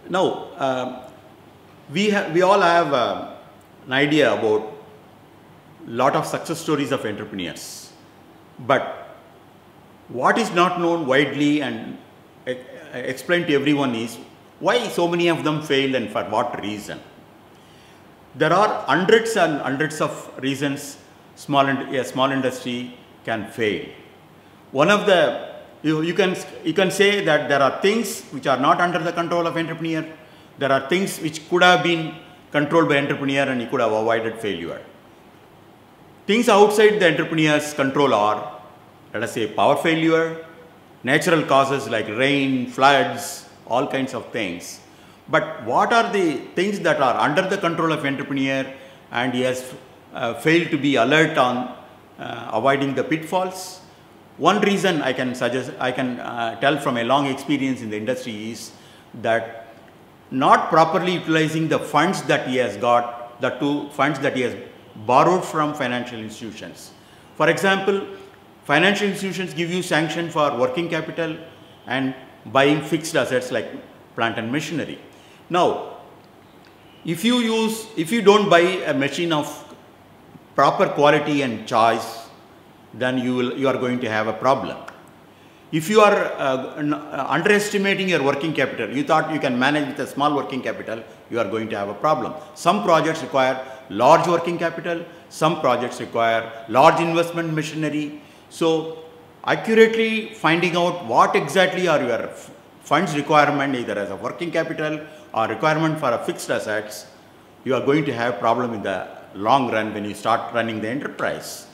Now, we all have an idea about lot of success stories of entrepreneurs, but what is not known widely and explained to everyone is why so many of them failed and for what reason. There are hundreds and hundreds of reasons a small industry can fail. One of the you can say that there are things which are not under the control of entrepreneur. There are things which could have been controlled by entrepreneur and he could have avoided failure. Things outside the entrepreneur's control are, let us say, power failure, natural causes like rain, floods, all kinds of things. But what are the things that are under the control of entrepreneur and he has failed to be alert on avoiding the pitfalls? One reason I can tell from a long experience in the industry is that not properly utilizing the funds that he has got, the two funds that he has borrowed from financial institutions. For example, financial institutions give you sanction for working capital and buying fixed assets like plant and machinery. Now, if you don't buy a machine of proper quality and choice, then you are going to have a problem. If you are underestimating your working capital, you thought you can manage with a small working capital, you are going to have a problem. Some projects require large working capital, some projects require large investment machinery. So, accurately finding out what exactly are your funds requirement either as a working capital or requirement for a fixed assets, you are going to have problem in the long run when you start running the enterprise.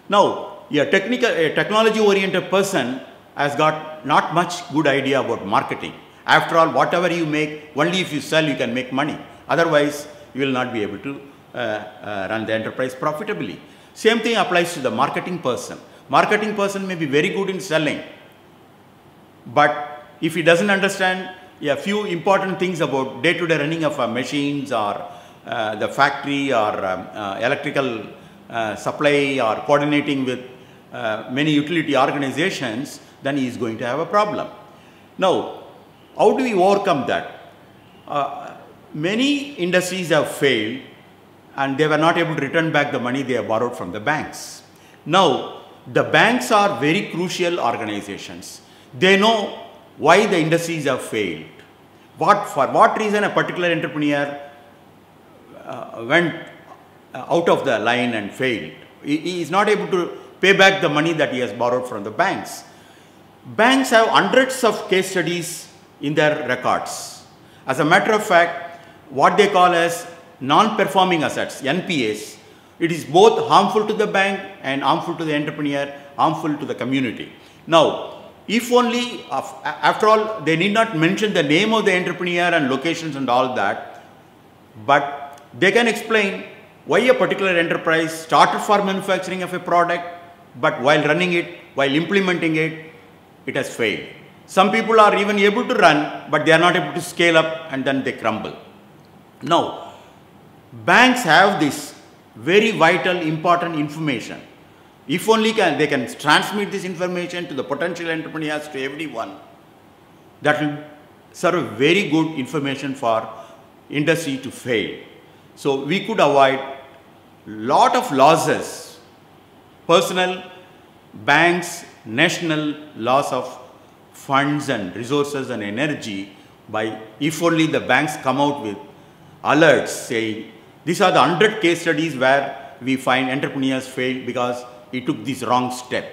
Now, a technology oriented person has got not much good idea about marketing. After all, whatever you make, only if you sell you can make money. Otherwise, you will not be able to run the enterprise profitably. Same thing applies to the marketing person. Marketing person may be very good in selling, but if he doesn't understand a few important things about day-to-day running of machines or the factory or electrical supply or coordinating with many utility organizations, then he is going to have a problem. Now, how do we overcome that? Many industries have failed and they were not able to return back the money they have borrowed from the banks. Now, the banks are very crucial organizations. They know why the industries have failed. For what reason a particular entrepreneur went out of the line and failed. He is not able to pay back the money that he has borrowed from the banks. Banks have hundreds of case studies in their records. As a matter of fact, what they call as non-performing assets, NPAs, it is both harmful to the bank and harmful to the entrepreneur, harmful to the community. Now, if only, after all, they need not mention the name of the entrepreneur and locations and all that, but they can explain why a particular enterprise started for manufacturing of a product, but while running it, while implementing it, it has failed. Some people are even able to run, but they are not able to scale up and then they crumble. Now, banks have this very vital, important information. If only they can transmit this information to the potential entrepreneurs, to everyone, that will serve very good information for industry to fail. So, we could avoid lot of losses, personal, banks, national loss of funds and resources and energy by if only the banks come out with alerts saying, these are the 100 case studies where we find entrepreneurs fail because he took this wrong step.